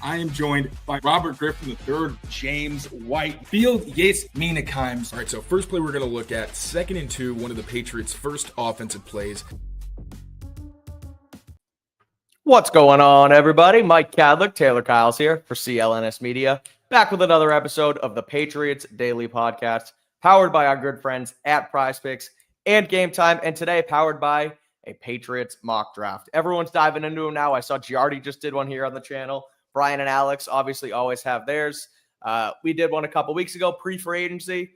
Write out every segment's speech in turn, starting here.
I am joined by Robert Griffin III, James White, Field Yates Minekeims. All right, so first play we're going to look at, 2nd and 2, one of the Patriots' first offensive plays. What's going on, everybody? Mike Kadlick, Taylor Kyles here for CLNS Media, back with another episode of the Patriots Daily Podcast, powered by our good friends at PrizePicks and GameTime, and today powered by a Patriots mock draft. Everyone's diving into them now. I saw Giardi just did one here on the channel. Brian and Alex obviously always have theirs. We did one a couple weeks ago, pre-free agency.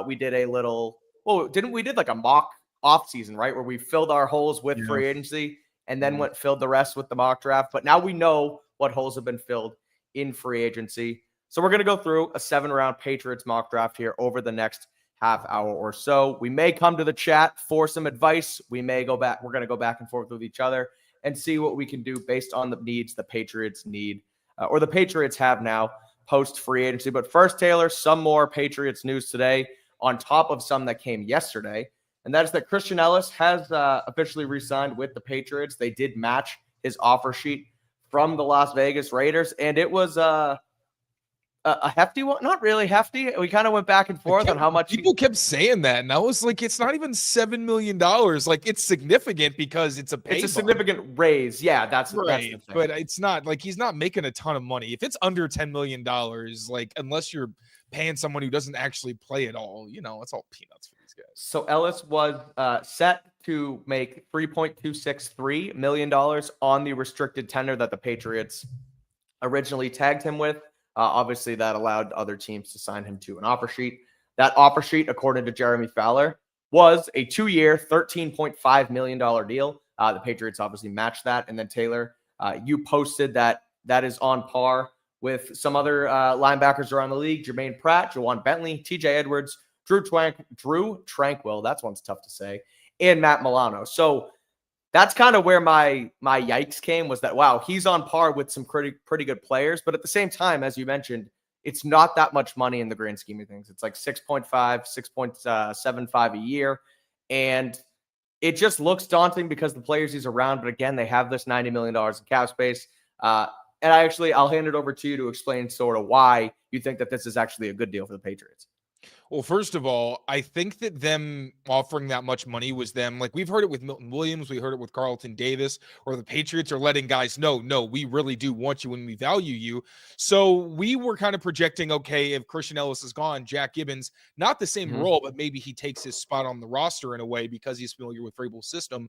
We did a little, we did like a mock off season, right? Where we filled our holes with free agency and then filled the rest with the mock draft. But now we know what holes have been filled in free agency. So we're going to go through a 7-round Patriots mock draft here over the next half hour or so. We may come to the chat for some advice. We may go back. We're going to go back and forth with each other and see what we can do based on the needs the Patriots need or the Patriots have now post free agency. But first, Taylor, some more Patriots news today on top of some that came yesterday. And that is that Christian Elliss has officially re-signed with the Patriots. They did match his offer sheet from the Las Vegas Raiders, and it was a hefty one. Not really hefty. We kind of went back and forth on how much people kept saying that, and I was like, it's not even $7 million. Like, it's significant because it's a significant raise. Yeah, that's right. That's the thing. But it's not like he's not making a ton of money. If it's under $10 million, like unless you're paying someone who doesn't actually play at all, it's all peanuts for these guys. So Elliss was set to make $3.263 million on the restricted tender that the Patriots originally tagged him with. Obviously, that allowed other teams to sign him to an offer sheet. That offer sheet, according to Jeremy Fowler, was a 2-year, $13.5 million deal. The Patriots obviously matched that. And then, Taylor, you posted that is on par with some other linebackers around the league: Jermaine Pratt, Jawan Bentley, TJ Edwards, Drew Tranquil, that's one's tough to say, and Matt Milano. So that's kind of where my yikes came, was that, wow, he's on par with some pretty good players. But at the same time, as you mentioned, it's not that much money in the grand scheme of things. It's like 6.75 a year. And it just looks daunting because the players he's around. But again, they have this $90 million in cap space. And I'll hand it over to you to explain sort of why you think that this is actually a good deal for the Patriots. Well, first of all, I think that them offering that much money was them. Like, we've heard it with Milton Williams. We heard it with Carlton Davis, or the Patriots are letting guys know, no, we really do want you and we value you. So we were kind of projecting, okay, if Christian Elliss is gone, Jack Gibbons, not the same role, but maybe he takes his spot on the roster in a way because he's familiar with Vrabel's system.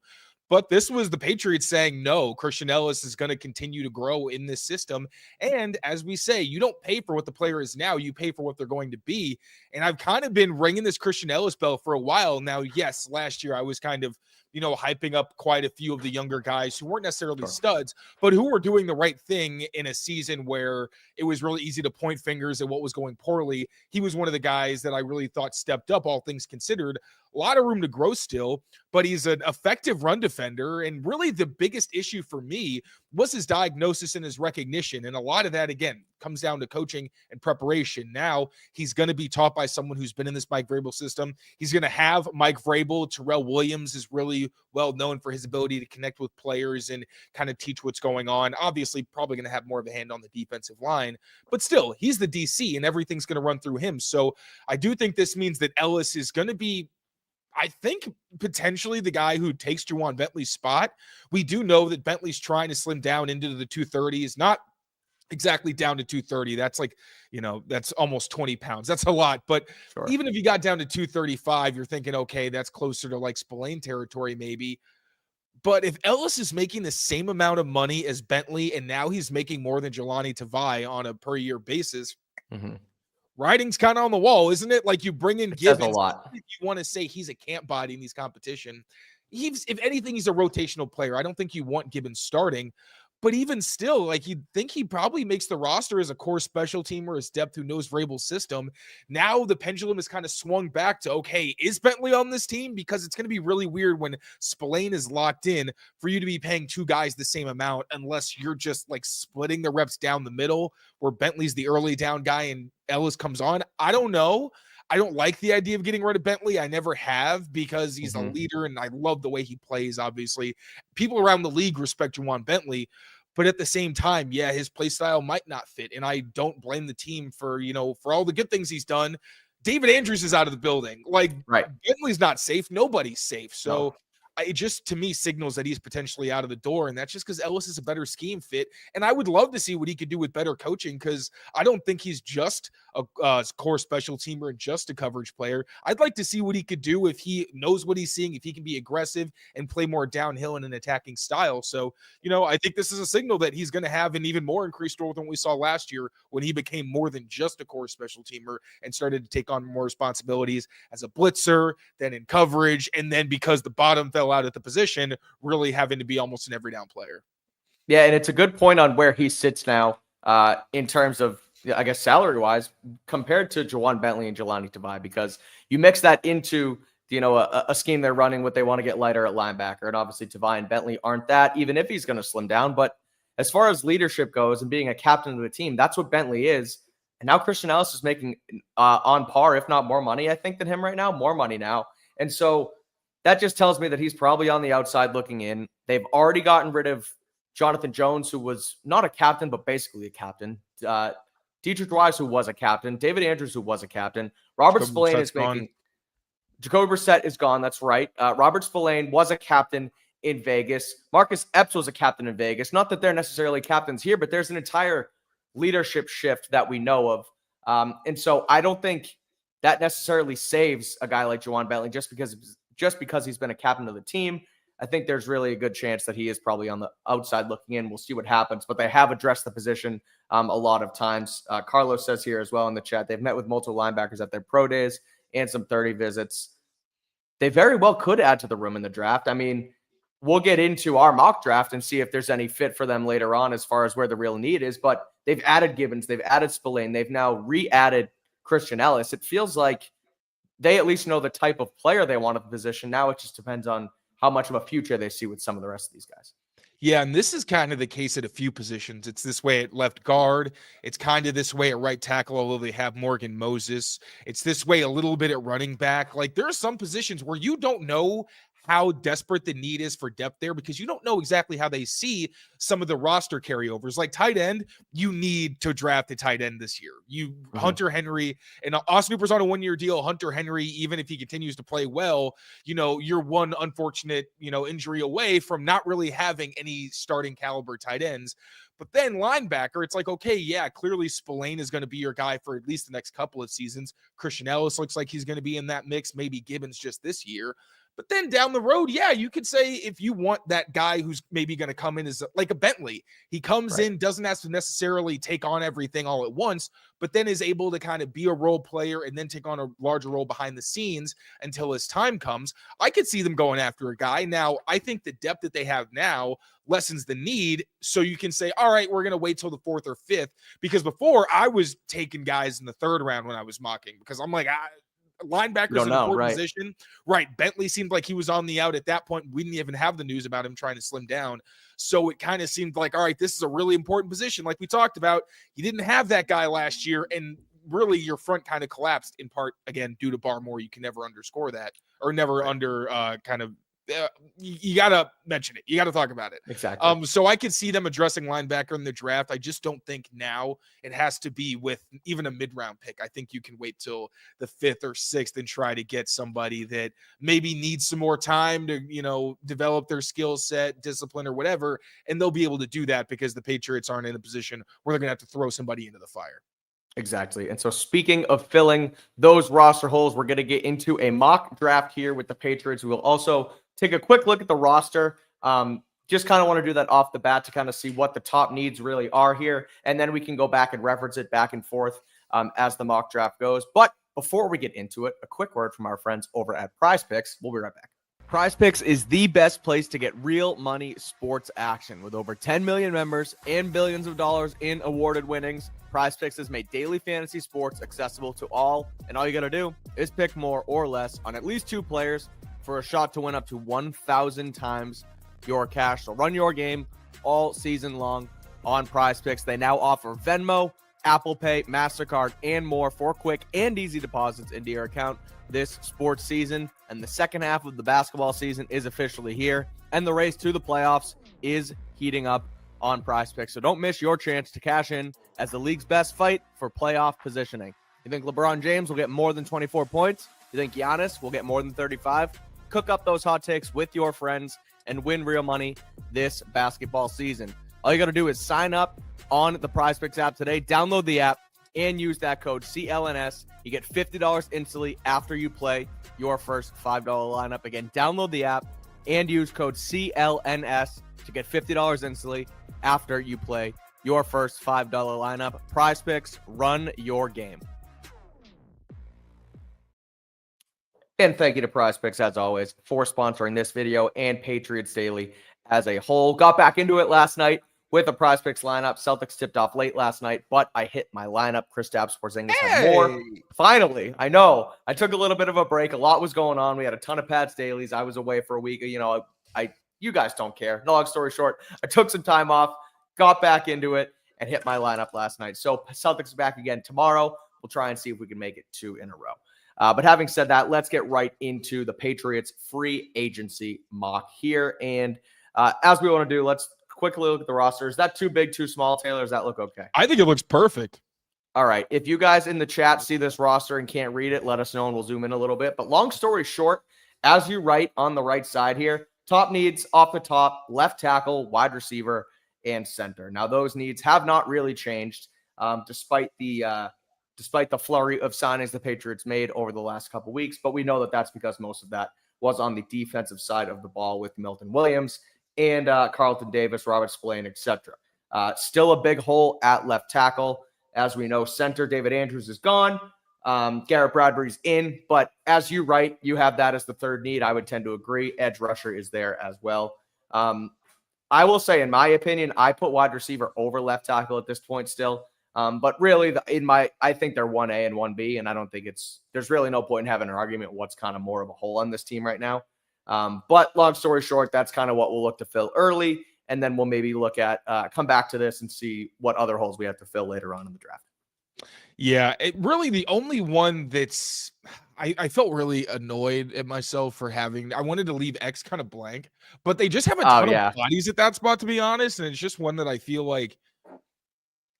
But this was the Patriots saying, no, Christian Elliss is going to continue to grow in this system. And as we say, you don't pay for what the player is now, you pay for what they're going to be. And I've kind of been ringing this Christian Elliss bell for a while now. Yes, last year I was kind of, hyping up quite a few of the younger guys who weren't necessarily studs, but who were doing the right thing in a season where it was really easy to point fingers at what was going poorly. He was one of the guys that I really thought stepped up, all things considered. A lot of room to grow still, but he's an effective run defender. And really the biggest issue for me was his diagnosis and his recognition. And a lot of that, again, comes down to coaching and preparation. Now he's going to be taught by someone who's been in this Mike Vrabel system. He's going to have Mike Vrabel. Terrell Williams is really well known for his ability to connect with players and kind of teach what's going on. Obviously, probably going to have more of a hand on the defensive line, but still, he's the DC and everything's going to run through him. So I do think this means that Elliss is going to be, I think, potentially the guy who takes Jawan Bentley's spot. We do know that Bentley's trying to slim down into the 230s, not exactly down to 230. That's like, that's almost 20 pounds. That's a lot. But even if you got down to 235, you're thinking, okay, that's closer to like Spillane territory maybe. But if Elliss is making the same amount of money as Bentley, and now he's making more than Jelani Tavai on a per year basis, writing's kind of on the wall, isn't it? Like, you bring in Gibbons, a lot. You want to say he's a camp body in these competition. If anything, he's a rotational player. I don't think you want Gibbons starting. But even still, like, you'd think he probably makes the roster as a core special teamer, as depth who knows Vrabel's system. Now the pendulum has kind of swung back to, okay, is Bentley on this team? Because it's going to be really weird when Spillane is locked in for you to be paying two guys the same amount, unless you're just like splitting the reps down the middle, where Bentley's the early down guy and Elliss comes on. I don't know. I don't like the idea of getting rid of Bentley. I never have, because he's a leader and I love the way he plays, obviously. People around the league respect Jawan Bentley. But at the same time, yeah, his play style might not fit. And I don't blame the team for, for all the good things he's done. David Andrews is out of the building. Like, Right. Bentley's not safe. Nobody's safe. So No. it just, to me, signals that he's potentially out of the door. And that's just because Elliss is a better scheme fit. And I would love to see what he could do with better coaching, because I don't think he's just a core special teamer and just a coverage player. I'd like to see what he could do if he knows what he's seeing, if he can be aggressive and play more downhill in an attacking style. So, I think this is a signal that he's going to have an even more increased role than we saw last year, when he became more than just a core special teamer and started to take on more responsibilities as a blitzer, then in coverage, and then because the bottom fell out at the position, really having to be almost an every down player. Yeah, and it's a good point on where he sits now in terms of, I guess, salary-wise, compared to Jawan Bentley and Jelani Tavai, because you mix that into, a scheme they're running, what they want to get lighter at linebacker, and obviously Tavai and Bentley aren't that, even if he's going to slim down. But as far as leadership goes and being a captain of the team, that's what Bentley is. And now Christian Elliss is making on par, if not more money, I think, than him right now, more money now. And so that just tells me that he's probably on the outside looking in. They've already gotten rid of Jonathan Jones, who was not a captain, but basically a captain. Dietrich Wise, who was a captain. David Andrews, who was a captain. Robert Spillane is making. Jacoby Brissett is gone. That's right. Robert Spillane was a captain in Vegas. Marcus Epps was a captain in Vegas. Not that they're necessarily captains here, but there's an entire leadership shift that we know of. And so I don't think that necessarily saves a guy like Jawan Bentley just because he's been a captain of the team. I think there's really a good chance that he is probably on the outside looking in. We'll see what happens, but they have addressed the position a lot of times. Carlos says here as well in the chat, they've met with multiple linebackers at their pro days and some 30 visits. They very well could add to the room in the draft. I mean, we'll get into our mock draft and see if there's any fit for them later on as far as where the real need is, but they've added Gibbons, they've added Spillane, they've now re-added Christian Elliss. It feels like they at least know the type of player they want at the position. Now it just depends on how much of a future they see with some of the rest of these guys. Yeah, and this is kind of the case at a few positions. It's this way at left guard. It's kind of this way at right tackle, although they have Morgan Moses. It's this way a little bit at running back. Like, there are some positions where you don't know how desperate the need is for depth there, because you don't know exactly how they see some of the roster carryovers. Like tight end, you need to draft a tight end this year. Hunter Henry, and Austin Hooper's on a 1-year deal. Hunter Henry, even if he continues to play well, you're one unfortunate, injury away from not really having any starting caliber tight ends. But then linebacker, it's like, okay, yeah, clearly Spillane is going to be your guy for at least the next couple of seasons. Christian Elliss looks like he's going to be in that mix, maybe Gibbons just this year. But then down the road, yeah, you could say if you want that guy who's maybe going to come in as like a Bentley, he comes in, doesn't have to necessarily take on everything all at once, but then is able to kind of be a role player and then take on a larger role behind the scenes until his time comes. I could see them going after a guy. Now, I think the depth that they have now lessens the need. So you can say, all right, we're going to wait till the 4th or 5th, because before I was taking guys in the 3rd round when I was mocking, because I'm like, linebacker's an important position. Right. Bentley seemed like he was on the out at that point. We didn't even have the news about him trying to slim down. So it kind of seemed like, all right, this is a really important position. Like we talked about, you didn't have that guy last year, and really your front kind of collapsed in part, again, due to Barmore. You can never underscore that, or never you got to mention it. You got to talk about it. Exactly. So I could see them addressing linebacker in the draft. I just don't think now it has to be with even a mid-round pick. I think you can wait till the 5th or 6th and try to get somebody that maybe needs some more time to, develop their skill set, discipline, or whatever. And they'll be able to do that because the Patriots aren't in a position where they're going to have to throw somebody into the fire. Exactly. And so speaking of filling those roster holes, we're going to get into a mock draft here with the Patriots. We will also take a quick look at the roster. Just kind of want to do that off the bat to kind of see what the top needs really are here. And then we can go back and reference it back and forth as the mock draft goes. But before we get into it, a quick word from our friends over at PrizePicks. We'll be right back. PrizePicks is the best place to get real money sports action. With over 10 million members and billions of dollars in awarded winnings, PrizePicks has made daily fantasy sports accessible to all. And all you got to do is pick more or less on at least 2 players for a shot to win up to 1,000 times your cash. So run your game all season long on PrizePicks. They now offer Venmo, Apple Pay, MasterCard, and more for quick and easy deposits into your account this sports season. And the second half of the basketball season is officially here, and the race to the playoffs is heating up on PrizePicks. So don't miss your chance to cash in as the league's best fight for playoff positioning. You think LeBron James will get more than 24 points? You think Giannis will get more than 35? Cook up those hot takes with your friends and win real money this basketball season. All you got to do is sign up on the PrizePicks app today, download the app, and use that code CLNS. You get $50 instantly after you play your first $5 lineup. Again, download the app and use code CLNS to get $50 instantly after you play your first $5 lineup. PrizePicks, run your game. And thank you to PrizePicks, as always, for sponsoring this video and Patriots Daily as a whole. Got back into it last night with a PrizePicks lineup. Celtics tipped off late last night, but I hit my lineup. Kristaps Porzingis had more. Finally, I know. I took a little bit of a break. A lot was going on. We had a ton of Pats dailies. I was away for a week. You know, you guys don't care. Long story short, I took some time off, got back into it, and hit my lineup last night. So Celtics are back again tomorrow. We'll try and see if we can make it 2 in a row. But having said that, let's get right into the Patriots free agency mock here. And as we want to do, let's quickly look at the roster. Is that too big, too small, Taylor? Does that look okay? I think it looks perfect. All right. If you guys in the chat see this roster and can't read it, let us know and we'll zoom in a little bit. But long story short, as you write on the right side here, top needs off the top, left tackle, wide receiver, and center. Now, those needs have not really changed despite the flurry of signings the Patriots made over the last couple weeks. But we know that that's because most of that was on the defensive side of the ball with Milton Williams and Carlton Davis, Robert Spillane, etc. Still a big hole at left tackle. As we know, center David Andrews is gone. Garrett Bradbury's in. But as you write, you have that as the third need. I would tend to agree. Edge rusher is there as well. I will say, in my opinion, I put wide receiver over left tackle at this point still. But really, I think they're 1A and 1B, and I don't think there's really no point in having an argument what's kind of more of a hole on this team right now. But long story short, that's kind of what we'll look to fill early, and then we'll maybe look at come back to this and see what other holes we have to fill later on in the draft. Yeah, really the only one that's I felt really annoyed at myself for having. I wanted to leave X kind of blank, but they just have a ton of bodies at that spot, to be honest, and it's just one that I feel like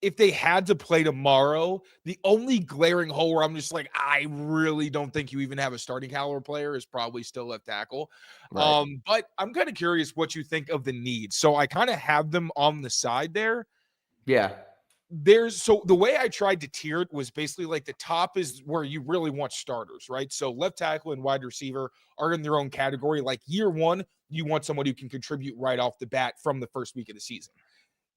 if they had to play tomorrow, the only glaring hole where I'm just like, I really don't think you even have a starting caliber player is probably still left tackle. Right. But I'm kind of curious what you think of the needs. So I kind of have them on the side there. Yeah. So the way I tried to tier it was basically like the top is where you really want starters, right? So left tackle and wide receiver are in their own category. Like year one, you want someone who can contribute right off the bat from the first week of the season.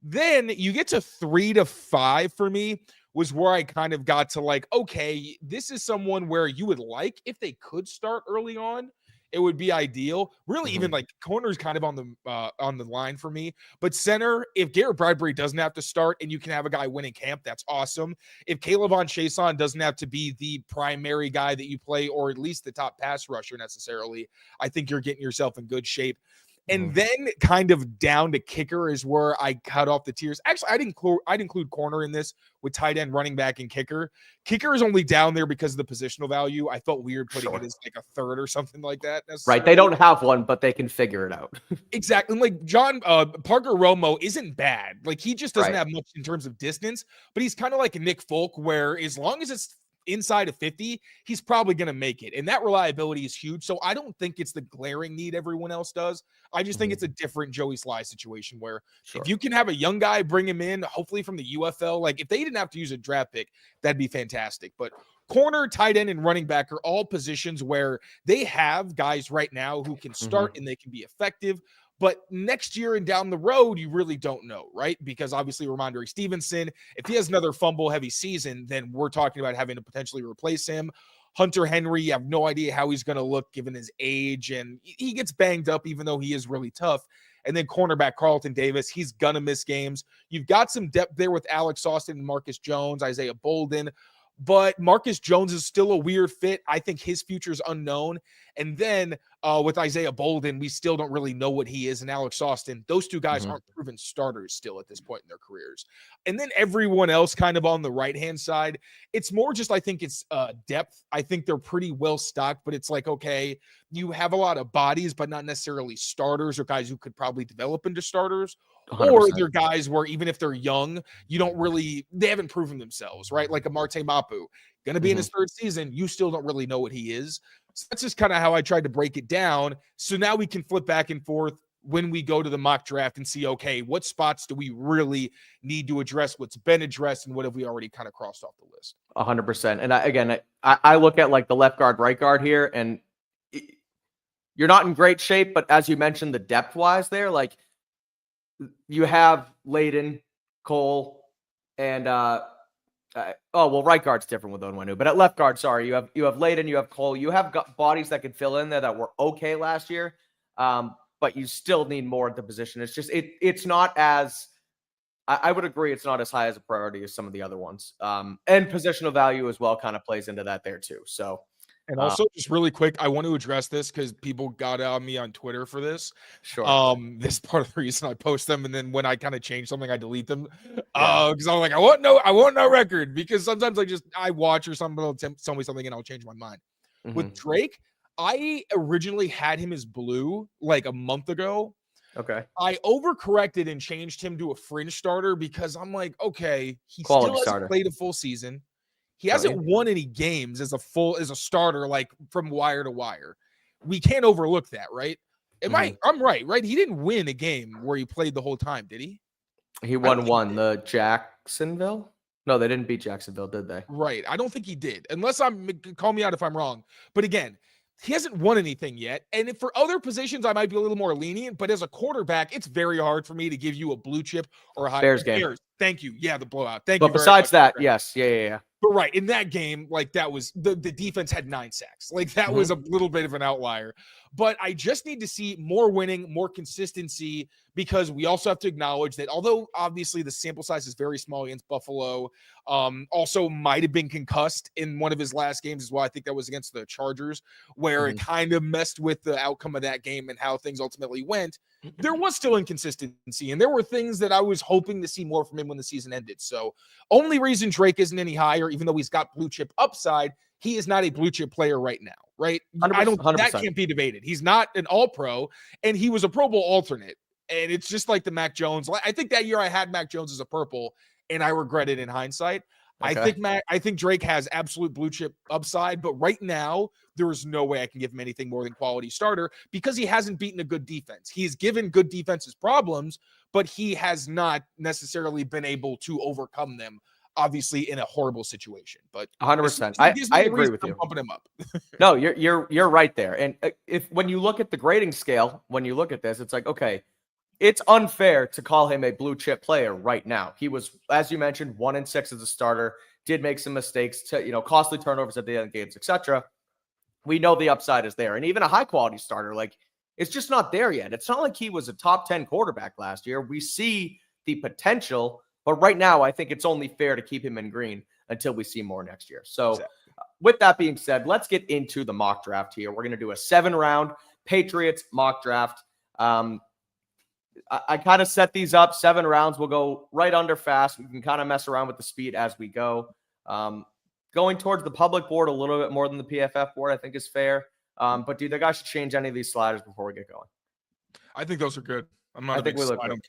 Then you get to 3 to 5 for me was where I kind of got to like, okay, this is someone where you would like if they could start early on, it would be ideal. Really, even like corner is kind of on the line for me. But center, if Garrett Bradbury doesn't have to start and you can have a guy win in camp, that's awesome. If Caleb Von Chason doesn't have to be the primary guy that you play, or at least the top pass rusher necessarily, I think you're getting yourself in good shape. And then kind of down to kicker is where I cut off the tiers. Actually, I'd include corner in this with tight end, running back, and kicker. Kicker is only down there because of the positional value. I felt weird putting it as like a third or something like that. Right. They don't have one, but they can figure it out. Exactly. Like Parker Romo isn't bad. Like he just doesn't have much in terms of distance, but he's kind of like a Nick Folk where as long as it's inside of 50, he's probably going to make it. And that reliability is huge. So I don't think it's the glaring need everyone else does. I just think it's a different Joey Sly situation where if you can have a young guy, bring him in, hopefully from the UFL, like if they didn't have to use a draft pick, that'd be fantastic. But corner, tight end, and running back are all positions where they have guys right now who can start and they can be effective. But next year and down the road, you really don't know, right? Because obviously Ramondre Stevenson, if he has another fumble-heavy season, then we're talking about having to potentially replace him. Hunter Henry, you have no idea how he's going to look given his age, and he gets banged up even though he is really tough. And then cornerback Carlton Davis, he's going to miss games. You've got some depth there with Alex Austin and Marcus Jones, Isaiah Bolden. But Marcus Jones is still a weird fit. I think his future is unknown. And then with Isaiah Bolden, we still don't really know what he is, and Alex Austin. Those two guys aren't proven starters still at this point in their careers. And then everyone else kind of on the right-hand side, it's more just, I think it's depth. I think they're pretty well stocked, but it's like, okay, you have a lot of bodies, but not necessarily starters or guys who could probably develop into starters. 100%. Or they're guys where even if they're young, they haven't proven themselves, right? Like a Marte Mapu, going to be in his third season. You still don't really know what he is. So that's just kind of how I tried to break it down. So now we can flip back and forth when we go to the mock draft and see, okay, what spots do we really need to address? What's been addressed, and what have we already kind of crossed off the list? 100%. And I look at like the left guard, right guard here, and you're not in great shape, but as you mentioned, the depth wise there, like you have Layden, Cole, and right guard's different with Onwenu, but at left guard, sorry, you have Layden, you have Cole, you have got bodies that can fill in there that were okay last year, but you still need more at the position. It's just it's not as I would agree it's not as high as a priority as some of the other ones, and positional value as well kind of plays into that there too. So. And also, just really quick, I want to address this because people got on me on Twitter for this. Sure. This is part of the reason I post them, and then when I kind of change something, I delete them. Because I'm like, I want no record. Because sometimes I watch or somebody will tell me something and I'll change my mind. With Drake, I originally had him as blue like a month ago. Okay. I overcorrected and changed him to a fringe starter because I'm like, okay, he Quality still hasn't starter. played a full season. He hasn't won any games as a starter, like from wire to wire. We can't overlook that, right? I'm right? He didn't win a game where he played the whole time, did he? He won the Jacksonville? No, they didn't beat Jacksonville, did they? Right. I don't think he did. Unless call me out if I'm wrong. But again, he hasn't won anything yet. And for other positions, I might be a little more lenient. But as a quarterback, it's very hard for me to give you a blue chip or a high Bears game. Thank you. Yeah, the blowout. Thank you. But besides that, yes. Yeah. But right, in that game, like that was the defense had 9 sacks. Like that was a little bit of an outlier. But I just need to see more winning, more consistency, because we also have to acknowledge that although obviously the sample size is very small against Buffalo, also might have been concussed in one of his last games as well. I think that was against the Chargers, where it kind of messed with the outcome of that game and how things ultimately went. There was still inconsistency, and there were things that I was hoping to see more from him when the season ended. So only reason Drake isn't any higher, even though he's got blue chip upside, he is not a blue chip player right now, right? 100%. That can't be debated. He's not an all pro, and he was a Pro Bowl alternate. And it's just like the Mac Jones. I think that year I had Mac Jones as a purple, and I regret it in hindsight. Okay. I think Drake has absolute blue chip upside, but right now there is no way I can give him anything more than quality starter because he hasn't beaten a good defense. He's given good defenses problems, but he has not necessarily been able to overcome them. Obviously, in a horrible situation, but 100%. I agree with you. Pumping him up. No, you're right there. And when you look at the grading scale, when you look at this, it's like, okay, it's unfair to call him a blue chip player right now. He was, as you mentioned, 1-6 as a starter, did make some mistakes, costly turnovers at the end of games, etc. We know the upside is there. And even a high quality starter, like it's just not there yet. It's not like he was a top 10 quarterback last year. We see the potential, but right now I think it's only fair to keep him in green until we see more next year. So with that being said, let's get into the mock draft here. We're going to do a 7-round Patriots mock draft. I kind of set these up 7 rounds. We'll go right under fast. We can kind of mess around with the speed as we go. Going towards the public board a little bit more than the PFF board, I think is fair. But do you think I should change any of these sliders before we get going? I think those are good. I think we look good.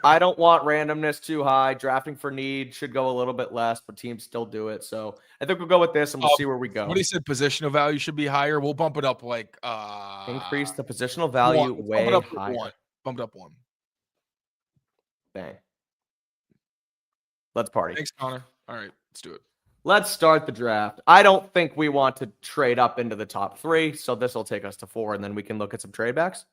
I don't want randomness too high. Drafting for need should go a little bit less, but teams still do it. So I think we'll go with this and we'll see where we go. What he said, positional value should be higher. We'll bump it up like increase the positional value way higher. Bumped up 1. Bang. Let's party. Thanks, Connor. All right, let's do it. Let's start the draft. I don't think we want to trade up into the top 3, so this will take us to 4, and then we can look at some trade backs.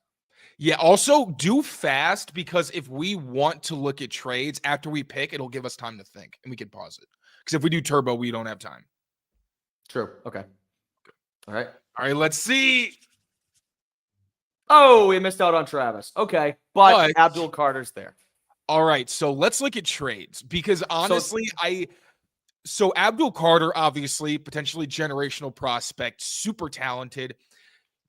Yeah, also do fast, because if we want to look at trades after we pick, it'll give us time to think, and we can pause it. Because if we do turbo, we don't have time. True. Okay. All right, let's see. Oh, we missed out on Travis. Okay, but Abdul Carter's there. All right, so let's look at trades, because honestly, So Abdul Carter, obviously, potentially generational prospect, super talented.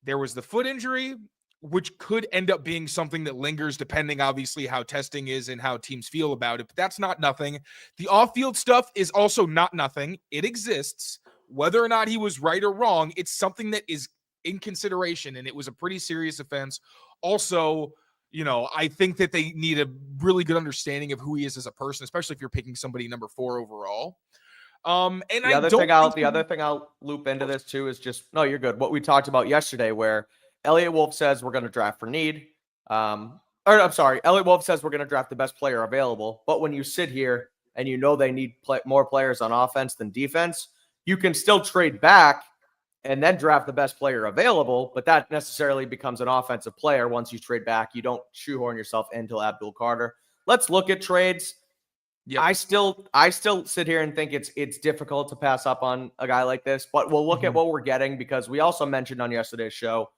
There was the foot injury, which could end up being something that lingers depending, obviously, how testing is and how teams feel about it. But that's not nothing. The off-field stuff is also not nothing. It exists. Whether or not he was right or wrong, it's something that is in consideration, and it was a pretty serious offense. Also, I think that they need a really good understanding of who he is as a person, especially if you're picking somebody number 4 overall. The other thing I'll loop into this too is just, no, you're good. What we talked about yesterday, where Elliott Wolf says we're going to draft for need. Elliott Wolf says we're going to draft the best player available. But when you sit here and they need more players on offense than defense, you can still trade back and then draft the best player available. But that necessarily becomes an offensive player once you trade back. You don't shoehorn yourself into Abdul Carter. Let's look at trades. Yep. I still sit here and think it's difficult to pass up on a guy like this, but we'll look at what we're getting, because we also mentioned on yesterday's show,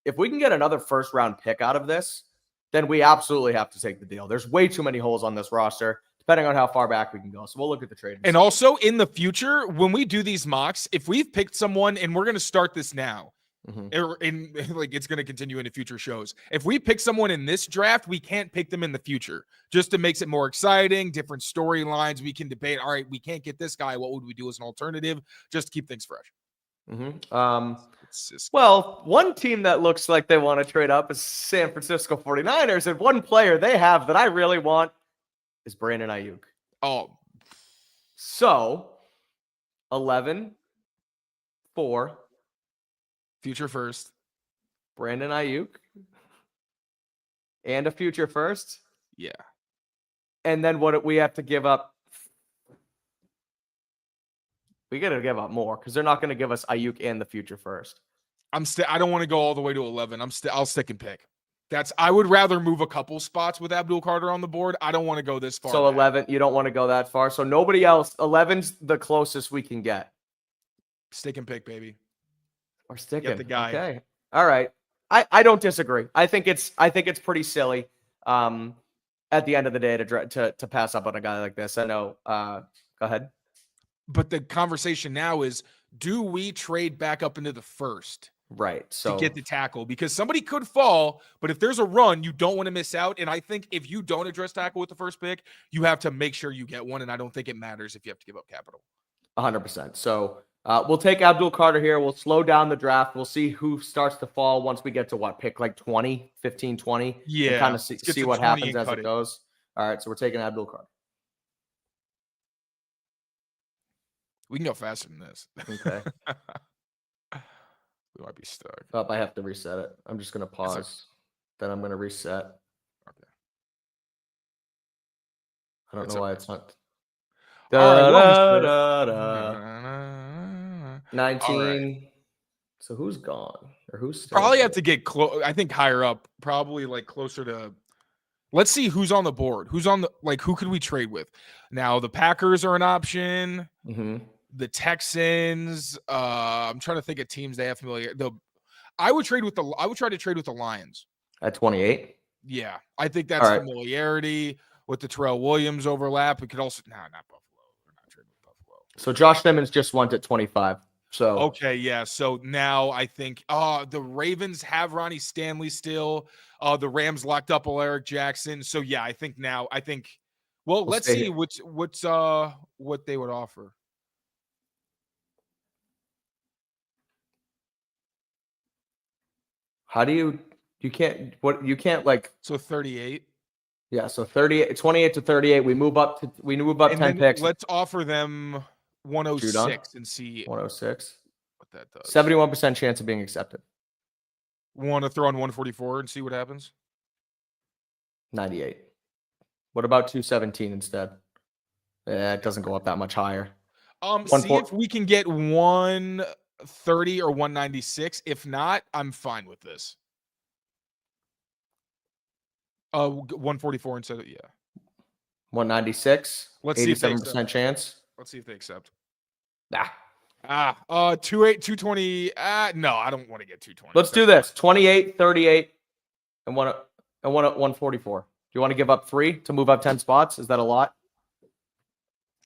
if we can get another first round pick out of this, then we absolutely have to take the deal. There's way too many holes on this roster, depending on how far back we can go. So we'll look at the trade. And also in the future, when we do these mocks, if we've picked someone, and we're going to start this now, it's going to continue into future shows. If we pick someone in this draft, we can't pick them in the future. Just to makes it more exciting, different storylines. We can debate. All right, we can't get this guy. What would we do as an alternative? Just to keep things fresh. Well, one team that looks like they want to trade up is San Francisco 49ers, and one player they have that I really want is Brandon Ayuk. Oh, so 11-4. Future first. Brandon Ayuk. And a future first. Yeah. And then what we have to give up? We got to give up more, because they're not going to give us Ayuk and the future first. I don't want to go all the way to 11. I'll stick and pick. I would rather move a couple spots with Abdul Carter on the board. I don't want to go this far. So 11, you don't want to go that far. So nobody else. 11's the closest we can get. Stick and pick, baby. Or sticking. Get the guy. Okay. All right. I don't disagree. I think it's pretty silly. At the end of the day, to pass up on a guy like this. I know. Go ahead. But the conversation now is, do we trade back up into the first? Right. So to get the tackle, because somebody could fall, but if there's a run, you don't want to miss out. And I think if you don't address tackle with the first pick, you have to make sure you get one. And I don't think it matters if you have to give up capital. 100%. So we'll take Abdul Carter here. We'll slow down the draft. We'll see who starts to fall once we get to pick like 20, 15, 20. Yeah. And kind of see what happens as it goes. All right. So we're taking Abdul Carter. We can go faster than this. Okay. We might be stuck. Oh, I have to reset it. I'm just going to pause. Then I'm going to reset. Okay. I don't know why it's not. 19. Right. So who's gone? Or who's still probably have to get close. I think higher up. Probably like closer to. Let's see who's on the board. Who's on the who could we trade with? Now the Packers are an option. The Texans. I'm trying to think of teams they have familiar. I would try to trade with the Lions at 28. Yeah, I think that's familiarity with the Terrell Williams overlap. We could also not Buffalo. We're not trading with Buffalo. So Josh Simmons just went at 25. So okay, yeah. So now I think the Ravens have Ronnie Stanley still. The Rams locked up Alaric Jackson. So yeah, I think well, let's see what they would offer. How do you can't so 38. Yeah, so 28 to 38. We move up 10 picks. Let's offer them 106 and see 106. What that does. 71% chance of being accepted. Want to throw on 144 and see what happens? 98. What about 217 instead? It doesn't go up that much higher. See if we can get 130 or 196. If not, I'm fine with this. 144 instead of 196. Let's see 87% chance. Let's see if they accept. 220. No, I don't want to get 220. Let's do this. 28, 38, and one at 144. Do you want to give up 3 to move up 10 spots? Is that a lot?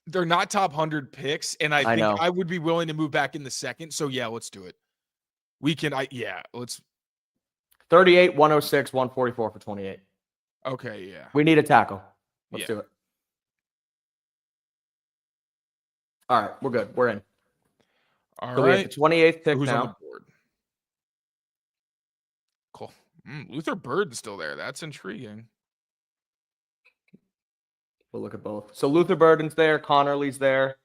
They're not top 100 picks, and I think I would be willing to move back in the second. So yeah, let's do it. We can. Let's. 38, 106, 144 for 28. Okay. Yeah. We need a tackle. Let's Yeah. do it. All right, we're good. We're in. All So right. we have the 28th pick Who's now. on the board? Cool. Luther Bird's still there. That's intriguing. We'll look at both. So Luther Burden's there. Connerly's there.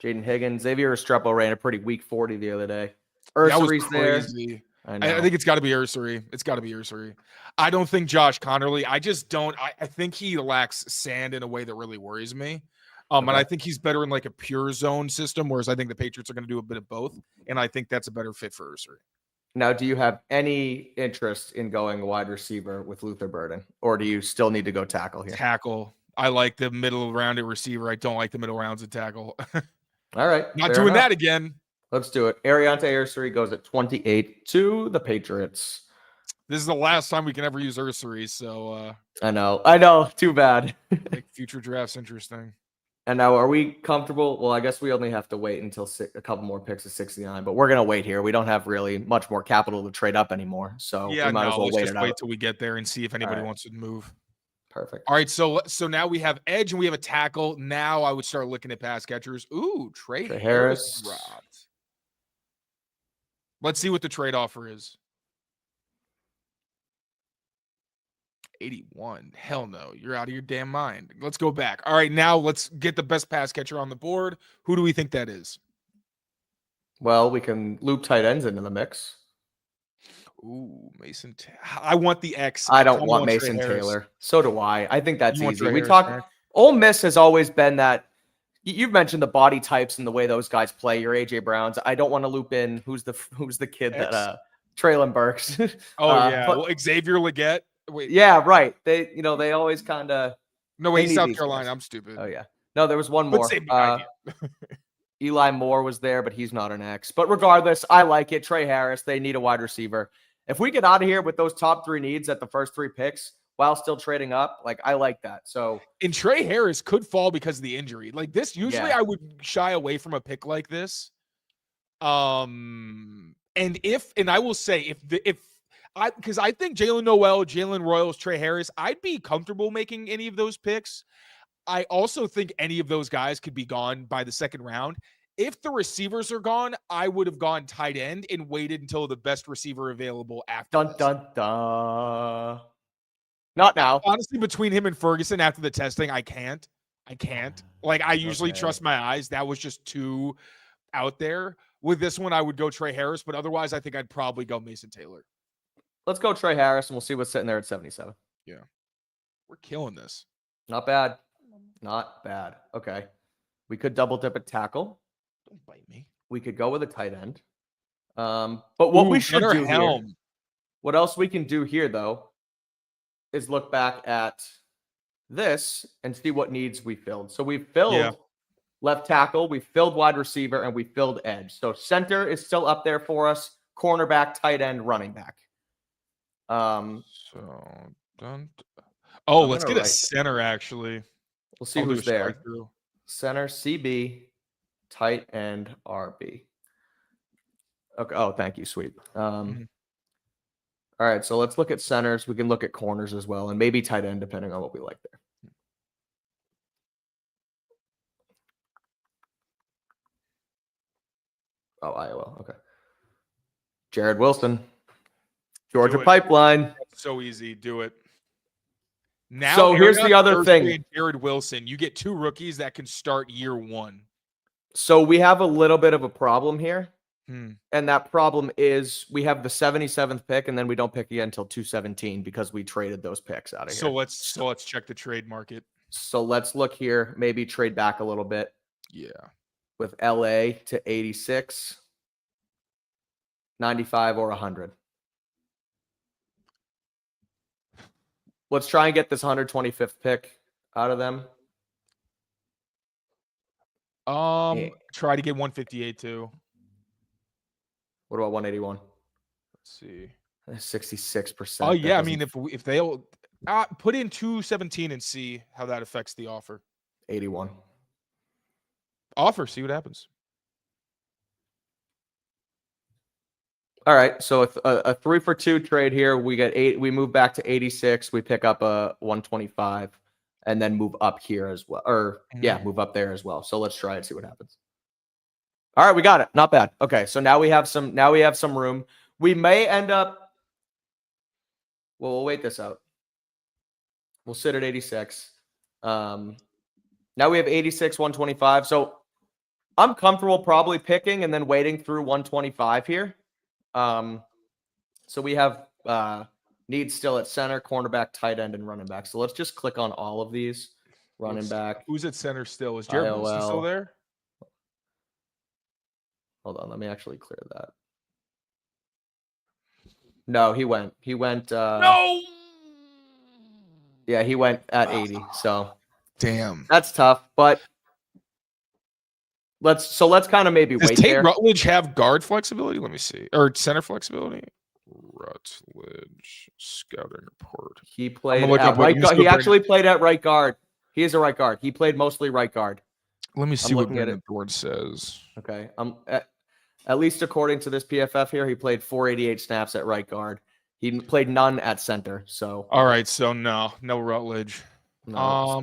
Jaden Higgins. Xavier Restrepo ran a pretty weak 40 the other day. That was Ursery's there. crazy. I know. I think it's got to be Ursery. It's got to be Ursery. I don't think Josh Connerly. I just don't. I think he lacks sand in a way that really worries me. And I think he's better in like a pure zone system, whereas I think the Patriots are going to do a bit of both. And I think that's a better fit for Ursery. Now, do you have any interest in going wide receiver with Luther Burden, or do you still need to go tackle here? Tackle. I like the middle round at receiver. I don't like the middle rounds at tackle. All right. Not doing that again. Let's do it. Ariante Ursery goes at 28 to the Patriots. This is the last time we can ever use Ursery, so I know. Too bad. make future drafts interesting. And now, are we comfortable? Well, I guess we only have to wait until a couple more picks of 69, but we're going to wait here. We don't have really much more capital to trade up anymore, so we might as well let's wait just it wait out. till we get there and see if anybody wants to move. Perfect. All right, so now we have edge and we have a tackle. Now I would start looking at pass catchers. Ooh, Trey Harris dropped. Let's see what the trade offer is. 81. Hell no. You're out of your damn mind. Let's go back. All right, now let's get the best pass catcher on the board. Who do we think that is? Well, we can loop tight ends into the mix. Ooh, Mason. I want the X. I don't want Mason Taylor. So do I. I think that's easy. We talk. Ole Miss has always been that. You've mentioned the body types and the way those guys play. Your AJ Browns. I don't want to loop in who's the kid X. that Traylon Burks. Well, Xavier Leggett. Wait. Yeah, right. They always kind of. No, wait, South Carolina. Guys. I'm stupid. Oh yeah. No, there was one more. Eli Moore was there, but he's not an X. But regardless, I like it. Trey Harris. They need a wide receiver. If we get out of here with those top three needs at the first three picks while still trading up, I like that. So, and Trey Harris could fall because of the injury. Like this, usually I would shy away from a pick like this. And I will say because I think Jalen Noel, Jalen Royals, Trey Harris, I'd be comfortable making any of those picks. I also think any of those guys could be gone by the second round. If the receivers are gone, I would have gone tight end and waited until the best receiver available after. Dun. Not now. Honestly, between him and Ferguson after the testing, I can't. Like, I usually trust my eyes. That was just too out there. With this one, I would go Trey Harris, but otherwise, I think I'd probably go Mason Taylor. Let's go Trey Harris, and we'll see what's sitting there at 77. Yeah. We're killing this. Not bad. Okay. We could double dip at tackle. Don't bite me. We could go with a tight end. But what we should do here, what else we can do here, though, is look back at this and see what needs we filled. So we filled left tackle, we filled wide receiver, and we filled edge. So center is still up there for us. Cornerback, tight end, running back. Let's get a center, actually. We'll see who's there. Center, CB, tight end, RB. Okay. Oh, thank you. Sweet. All right. So let's look at centers. We can look at corners as well, and maybe tight end, depending on what we like there. Oh, Iowa. Okay. Jared Wilson, Georgia Pipeline. So easy. Do it. Now, so here's the other thing. Jared Wilson, you get two rookies that can start year one. So we have a little bit of a problem here. And that problem is we have the 77th pick, and then we don't pick again until 217 because we traded those picks out of here. So let's check the trade market. So let's look here. Maybe trade back a little bit. Yeah. With LA to 86, 95, or 100. Let's try and get this 125th pick out of them. Try to get 158 too. What about 181? Let's see. 66%. Oh yeah, I mean if they'll put in 217 and see how that affects the offer. 81. Offer, see what happens. All right, so a 3-for-2 trade here. We get 8. We move back to 86. We pick up a 125, and then move up here as well. Or move up there as well. So let's try and see what happens. All right, we got it. Not bad. Okay, so now we have some. Now we have some room. We may end up. Well, we'll wait this out. We'll sit at 86. Now we have 86, 125. So I'm comfortable probably picking and then waiting through 125 here. So we have needs still at center, cornerback, tight end, and running back. So let's just click on all of these. Running back. Who's at center still? Is Jared Wilson still there? Hold on, let me actually clear that. No, he went. No. Yeah, he went at 80. So damn, that's tough. But let's kind of maybe Does wait Tate there. Rutledge have guard flexibility? Let me see. Or center flexibility? Rutledge scouting report. He played at right guard. He actually played at right guard. He is a right guard. He played mostly right guard. Let me see what the board says. Okay. At least according to this PFF here, he played 488 snaps at right guard. He played none at center. So all right. So no Rutledge. No.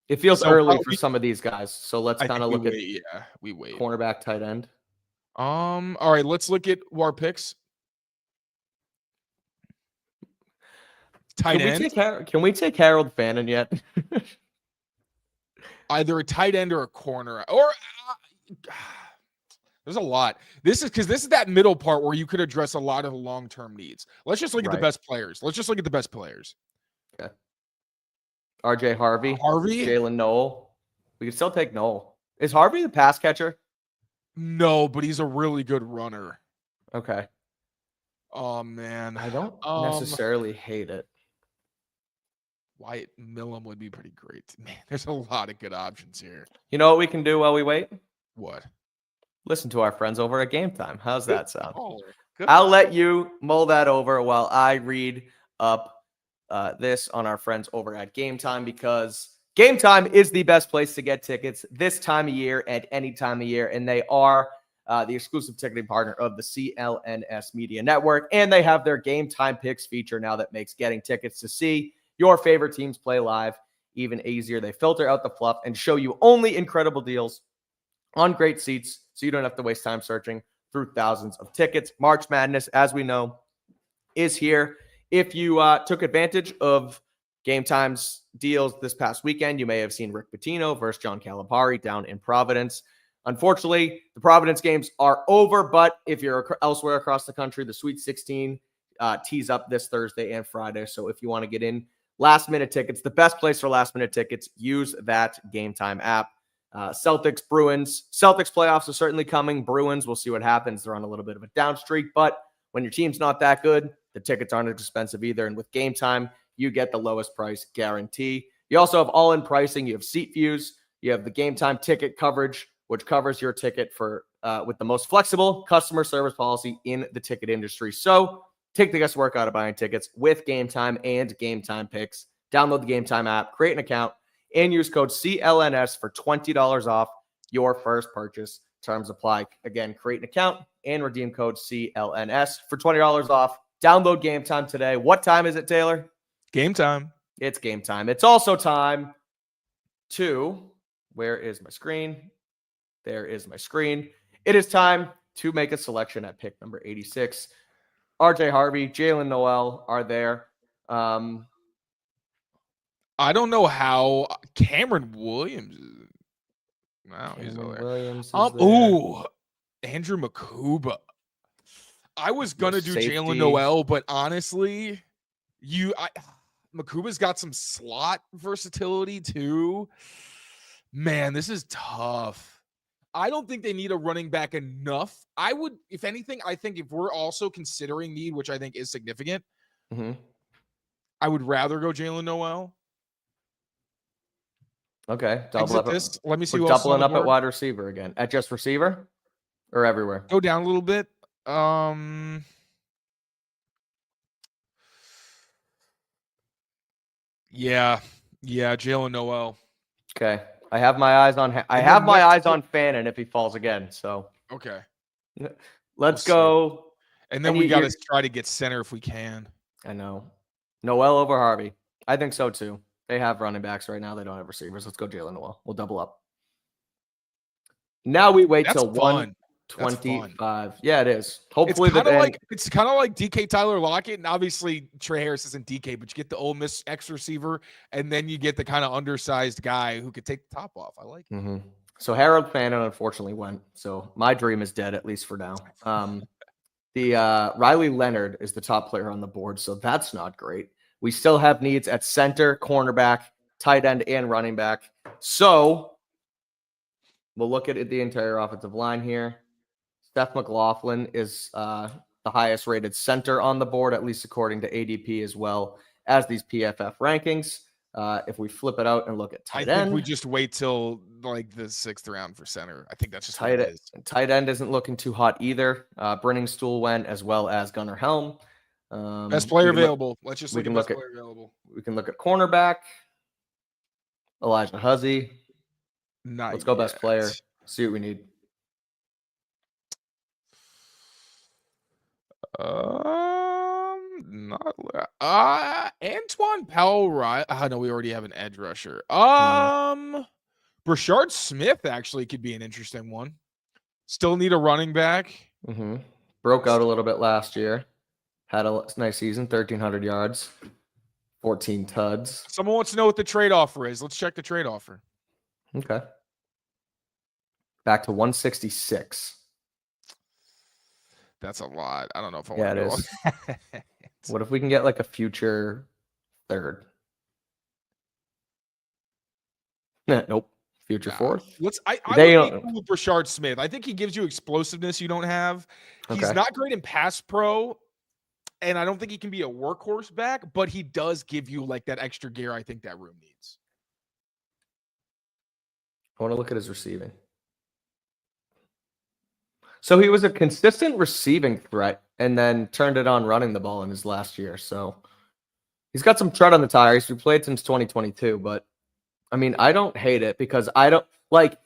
It feels early for some of these guys. So let's kind of look at we wait. Cornerback, tight end. All right, let's look at our picks. Tight end. Can we take Harold Fannin yet? Either a tight end or a corner, or there's a lot. This is that middle part where you could address a lot of the long-term needs. Let's just look at the best players. Okay. RJ Harvey, Jalen Noel. We can still take Noel. Is Harvey the pass catcher? No, but he's a really good runner. Okay. Oh man, I don't necessarily hate it. Wyatt Millam would be pretty great. Man, there's a lot of good options here. You know what we can do while we wait? What? Listen to our friends over at GameTime. How's that sound? Good. I'll let you mull that over while I read up this on our friends over at GameTime, because GameTime is the best place to get tickets this time of year and any time of year, and they are the exclusive ticketing partner of the CLNS Media Network, and they have their GameTime Picks feature now that makes getting tickets to see your favorite teams play live even easier. They filter out the fluff and show you only incredible deals on great seats, so you don't have to waste time searching through thousands of tickets. March Madness, as we know, is here. If you took advantage of GameTime's deals this past weekend, you may have seen Rick Pitino versus John Calipari down in Providence. Unfortunately, the Providence games are over, but if you're elsewhere across the country, the Sweet 16 tees up this Thursday and Friday. So if you want to get in last-minute tickets, the best place for last-minute tickets, use that GameTime app. Celtics, Bruins. Celtics playoffs are certainly coming. Bruins, we'll see what happens. They're on a little bit of a down streak, but when your team's not that good, the tickets aren't expensive either. And with GameTime, you get the lowest price guarantee. You also have all-in pricing. You have seat views. You have the GameTime ticket coverage, which covers your ticket for with the most flexible customer service policy in the ticket industry. So take the guesswork out of buying tickets with GameTime and GameTime Picks. Download the GameTime app, create an account, and use code CLNS for $20 off your first purchase. Terms apply. Again, create an account and redeem code CLNS for $20 off. Download GameTime today. What time is it, Taylor? Game time. It's game time. It's also time to, where is my screen? There is my screen. It is time to make a selection at pick number 86. RJ Harvey, Jalen Noel are there. I don't know how Cameron Williams is. Wow, he's over there. Williams is Ooh, Andrew Makuba. I was gonna do Jalen Noel, but honestly, Makuba's got some slot versatility too. Man, this is tough. I don't think they need a running back enough. I would, if anything, I think if we're also considering need, which I think is significant, I would rather go Jalen Noel. Okay. Let me see. We're doubling up at wide receiver again. At just receiver or everywhere? Go down a little bit. Yeah, Jalen Noel. Okay. I have my eyes on Fannin if he falls again. So okay. Let's We'll go. And then we got to try to get center if we can. I know. Noel over Harvey. I think so too. They have running backs right now. They don't have receivers. Let's go Jalen Noel. We'll double up. Now we wait till 125. Yeah, it is. Hopefully it's kind of like DK Tyler Lockett, and obviously Trey Harris isn't DK, but you get the Ole Miss X receiver, and then you get the kind of undersized guy who could take the top off. I like it. Mm-hmm. So Harold Fannin unfortunately went. So my dream is dead, at least for now. The Riley Leonard is the top player on the board, so that's not great. We still have needs at center, cornerback, tight end, and running back. So we'll look at the entire offensive line here. Steph McLaughlin is the highest rated center on the board, at least according to ADP, as well as these PFF rankings. If we flip it out and look at tight end, I think we just wait till like the 6th round for center. I think that's just tight end. Tight end isn't looking too hot either. Brenningstool went, as well as Gunnar Helm. Best player available. Let's just look at best player available. We can look at cornerback. Elijah Huzzy. Let's go best player. See what we need. Antoine Powell. No, we already have an edge rusher. Brashard Smith actually could be an interesting one. Still need a running back. Mm-hmm. Broke out a little bit last year. Had a nice season, 1,300 yards, 14 tuds. Someone wants to know what the trade offer is. Let's check the trade offer. Okay. Back to 166. That's a lot. I don't know if I want to go. It is. What if we can get like a future third? Nope. Future fourth. I would with Brashard Smith. I think he gives you explosiveness you don't have. He's not great in pass pro, and I don't think he can be a workhorse back, but he does give you like that extra gear I think that room needs. I want to look at his receiving. So he was a consistent receiving threat and then turned it on running the ball in his last year. So he's got some tread on the tires. We played since 2022, but I mean, I don't hate it because I don't like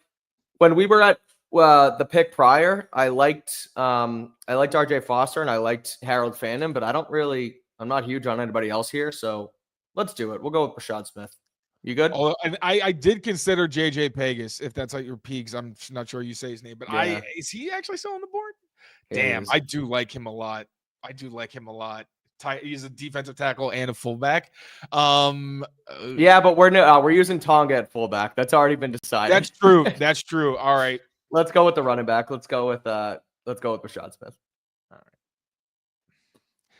when we were at the pick prior. I liked RJ Foster and I liked Harold Fannin, but I'm not huge on anybody else here. So let's do it. We'll go with Brashard Smith. You good? And I did consider JJ Pegas, if that's at your peaks. I'm not sure you say his name, but is he actually still on the board? Damn, I do like him a lot. He's a defensive tackle and a fullback. Yeah, but we're using Tonga at fullback. That's already been decided. That's true. That's true. All right. Let's go with the running back. Let's go with Brashard Smith. All right.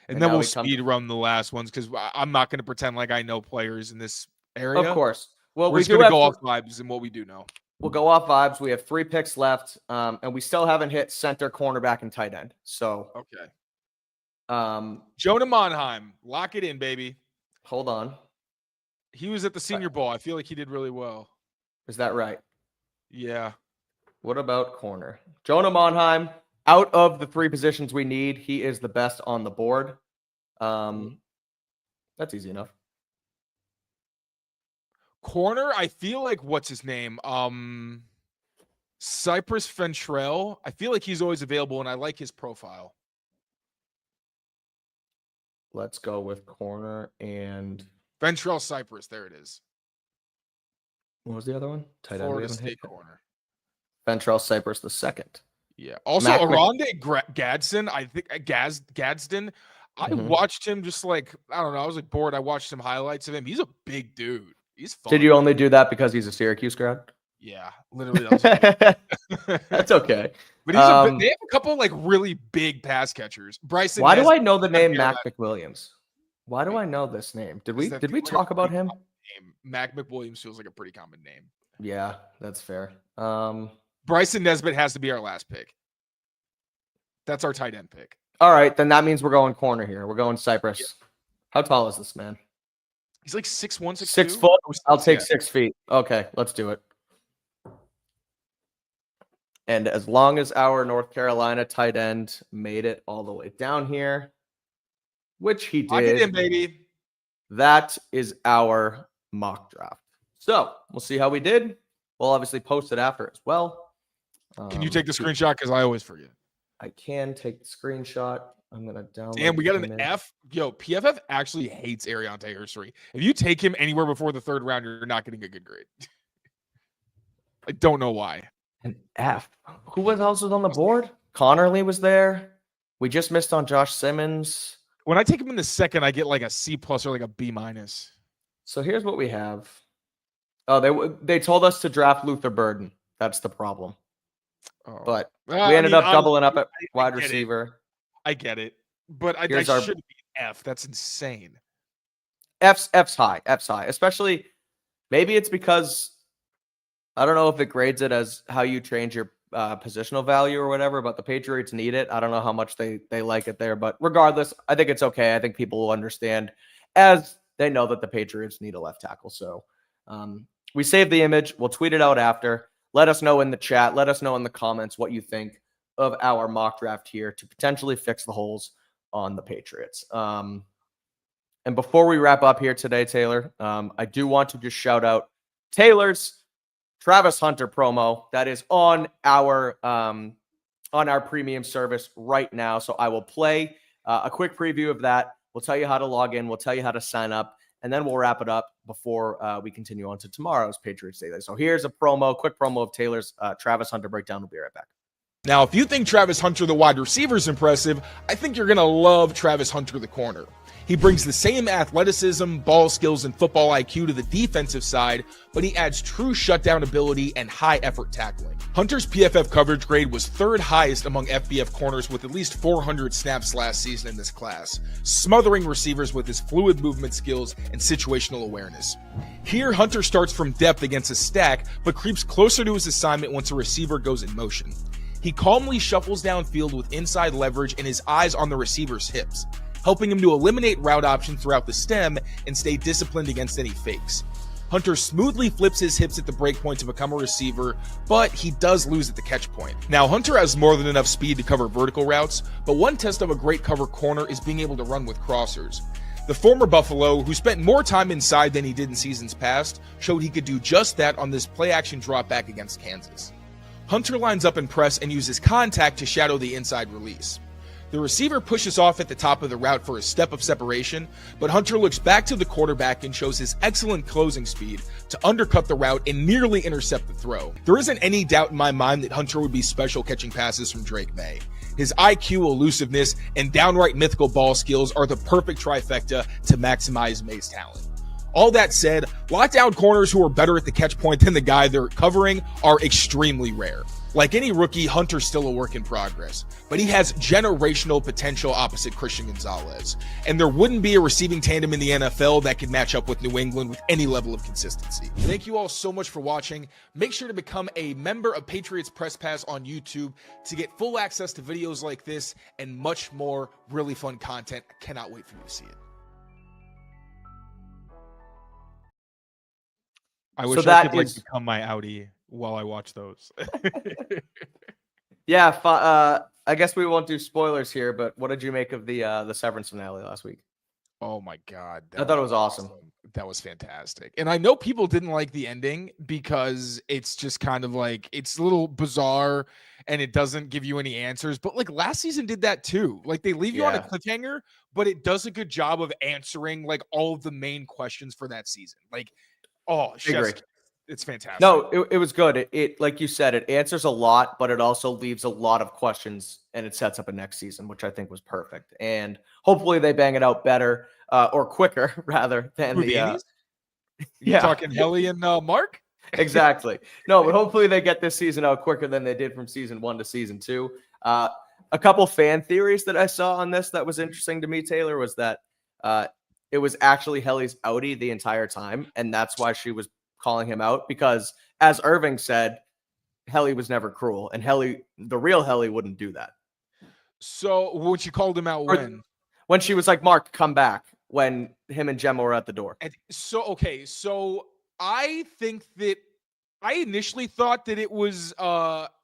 And then we'll speed run the last ones because I'm not going to pretend like I know players in this area. Of course. Well, we're just going to go off vibes and what we do know. We'll go off vibes. We have 3 picks left, and we still haven't hit center, cornerback, and tight end. So okay. Jonah Monheim, lock it in, baby. Hold on. He was at the Senior Bowl. I feel like he did really well. Is that right? Yeah. What about corner? Jonah Monheim, out of the 3 positions we need, he is the best on the board. That's easy enough. Corner, I feel like what's his name? Cypress Ventrell. I feel like he's always available, and I like his profile. Let's go with corner and Ventrell Cypress. There it is. What was the other one? Tight end. Florida State corner. Ventrell Cypress the second. Yeah. Also, Aronde Gadsden. I think Gadsden. I watched him just like, I don't know. I was like bored. I watched some highlights of him. He's a big dude. He's fun. Did you only do that because he's a Syracuse grad? Yeah, literally. That was That's okay. But they have a couple of like really big pass catchers. Bryson. Why do I know the name Mac McWilliams? Why do I know this name? Did we talk about him? Mac McWilliams feels like a pretty common name. Yeah, that's fair. Bryson Nesbitt has to be our last pick. That's our tight end pick. All right, then that means we're going corner here. We're going Cypress. Yep. How tall is this man? He's like 6'1", 6'2". 6 foot. I'll take 6 feet. Okay, let's do it. And as long as our North Carolina tight end made it all the way down here, which he did, lock it in, baby. That is our mock draft. So we'll see how we did. We'll obviously post it after as well. Can you take the screenshot? Because I always forget. I can take the screenshot. I'm going to download. Damn, we got an image. F. Yo, PFF actually hates Ariante Ursery. If you take him anywhere before the 3rd round, you're not getting a good grade. I don't know why. An F. Who else was on the board? Connerly was there. We just missed on Josh Simmons. When I take him in the 2nd, I get like a C+ or like a B-. So here's what we have. Oh, they told us to draft Luther Burden. That's the problem. Oh. But we ended up doubling up at wide receiver. I get it. But I should be F. That's insane. F's high. F's high. Especially, maybe it's because, I don't know if it grades it as how you change your positional value or whatever, but the Patriots need it. I don't know how much they like it there. But regardless, I think it's okay. I think people will understand as they know that the Patriots need a left tackle. So we saved the image. We'll tweet it out after. Let us know in the chat. Let us know in the comments what you think of our mock draft here to potentially fix the holes on the Patriots. And before we wrap up here today, Taylor, I do want to just shout out Taylor's Travis Hunter promo that is on our premium service right now. So I will play a quick preview of that. We'll tell you how to log in. We'll tell you how to sign up. And then we'll wrap it up before we continue on to tomorrow's Patriots Daily. So here's a quick promo of Taylor's Travis Hunter breakdown. We'll be right back. Now, if you think Travis Hunter, the wide receiver, is impressive, I think you're going to love Travis Hunter, the corner. He brings the same athleticism, ball skills, and football IQ to the defensive side, but he adds true shutdown ability and high effort tackling. Hunter's PFF coverage grade was 3rd highest among FBF corners with at least 400 snaps last season in this class, smothering receivers with his fluid movement skills and situational awareness. Here, Hunter starts from depth against a stack, but creeps closer to his assignment once a receiver goes in motion. He calmly shuffles downfield with inside leverage and his eyes on the receiver's hips, helping him to eliminate route options throughout the stem and stay disciplined against any fakes. Hunter smoothly flips his hips at the break point to become a receiver, but he does lose at the catch point. Now, Hunter has more than enough speed to cover vertical routes, but one test of a great cover corner is being able to run with crossers. The former Buffalo, who spent more time inside than he did in seasons past, showed he could do just that on this play-action drop back against Kansas. Hunter lines up in press and uses contact to shadow the inside release. The receiver pushes off at the top of the route for a step of separation, but Hunter looks back to the quarterback and shows his excellent closing speed to undercut the route and nearly intercept the throw. There isn't any doubt in my mind that Hunter would be special catching passes from Drake May. His IQ, elusiveness, and downright mythical ball skills are the perfect trifecta to maximize May's talent. All that said, lockdown corners who are better at the catch point than the guy they're covering are extremely rare. Like any rookie, Hunter's still a work in progress, but he has generational potential opposite Christian Gonzalez, and there wouldn't be a receiving tandem in the NFL that could match up with New England with any level of consistency. Thank you all so much for watching. Make sure to become a member of Patriots Press Pass on YouTube to get full access to videos like this and much more really fun content. I cannot wait for you to see it. I wish I could become my Audi while I watch those. Yeah, I guess we won't do spoilers here, but what did you make of the Severance finale last week? Oh my God. I thought it was awesome. That was fantastic. And I know people didn't like the ending because it's just kind of like, it's a little bizarre and it doesn't give you any answers. But like last season did that too. Like they leave you on a cliffhanger, but it does a good job of answering like all of the main questions for that season. Like, oh, it's fantastic. No, it was good. It like you said, it answers a lot, but it also leaves a lot of questions and it sets up a next season, which I think was perfect. And hopefully they bang it out better or quicker rather than You're talking Helly and Mark? Exactly. No, but hopefully they get this season out quicker than they did from season 1 to season 2. A couple fan theories that I saw on this that was interesting to me, Taylor, was that it was actually Helly's Audi the entire time, and that's why she was calling him out, because as Irving said, Helly was never cruel, and Helly, the real Helly, wouldn't do that. So when she called him out, when she was like, Mark, come back, when him and Gemma were at the door. And so I think that I initially thought that it was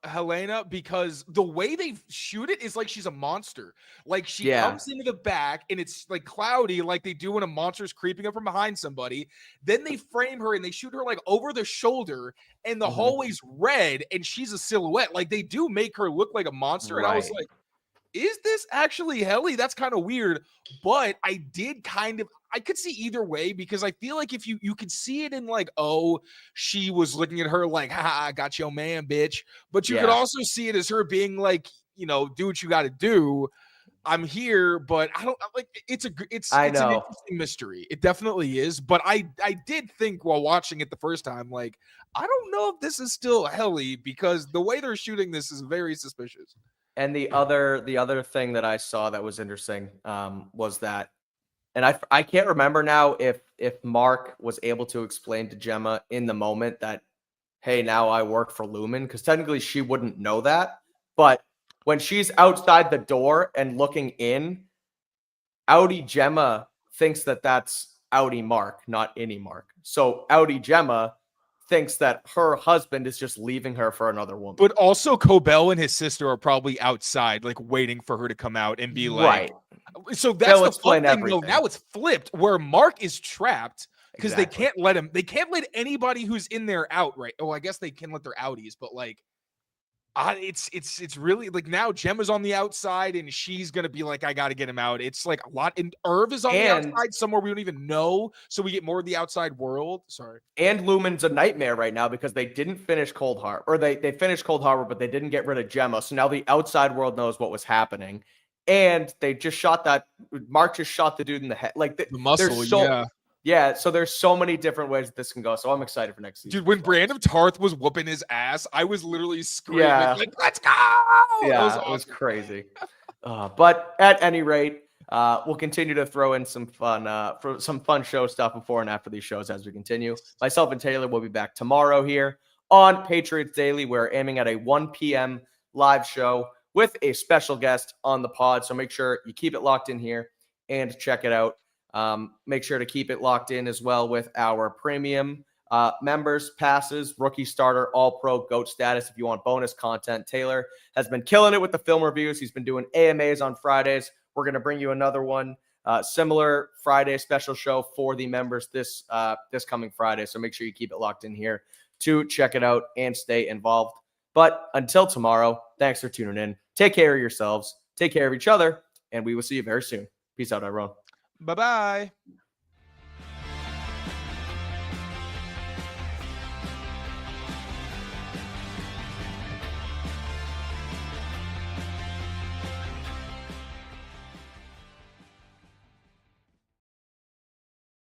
Helena because the way they shoot it is like she's a monster. Like she comes into the back and it's like cloudy, like they do when a monster's creeping up from behind somebody. Then they frame her and they shoot her like over the shoulder and the hallway's red and she's a silhouette. Like they do make her look like a monster. And I was like, is this actually Helly? That's kind of weird. But I could see either way, because I feel like if you could see it in like, oh, she was looking at her like, ha, I got your man, bitch. But you could also see it as her being like, do what you got to do. I'm here, but I don't like it's an interesting mystery. It definitely is. But I did think while watching it the first time, like, I don't know if this is still Helly, because the way they're shooting this is very suspicious. And the other thing that I saw that was interesting was that, and I can't remember now if Mark was able to explain to Gemma in the moment that, hey, now I work for Lumen, because technically she wouldn't know that. But when she's outside the door and looking in, Audi Gemma thinks that that's Audi Mark, not any Mark. So Audi Gemma thinks that her husband is just leaving her for another woman. But also Cobell and his sister are probably outside, like waiting for her to come out and be like, right. So that's They'll the fun thing, everything. though. Now it's flipped, where Mark is trapped because they can't let anybody who's in there out, right? Oh, I guess they can let their Audis, but like, it's really like now Gemma's on the outside and she's gonna be like, I gotta get him out. It's like a lot, and Irv is on the outside somewhere we don't even know, so we get more of the outside world. Sorry. And Lumen's a nightmare right now because they didn't finish Cold Harbor, or they finished Cold Harbor, but they didn't get rid of Gemma. So now the outside world knows what was happening, and they just shot that. Mark just shot the dude in the head, like the muscle. Yeah, so there's so many different ways that this can go. So I'm excited for next season. Dude, when Brandon Tarth was whooping his ass, I was literally screaming, like, let's go! Yeah, it was crazy. But at any rate, we'll continue to throw in some fun show stuff before and after these shows as we continue. Myself and Taylor will be back tomorrow here on Patriots Daily. We're aiming at a 1 p.m. live show with a special guest on the pod. So make sure you keep it locked in here and check it out. Make sure to keep it locked in as well with our premium members, passes, rookie starter, all pro, GOAT status. If you want bonus content, Taylor has been killing it with the film reviews. He's been doing AMAs on Fridays. We're going to bring you another one, similar Friday special show for the members this coming Friday. So make sure you keep it locked in here to check it out and stay involved. But until tomorrow, thanks for tuning in. Take care of yourselves. Take care of each other. And we will see you very soon. Peace out, everyone. Bye-bye.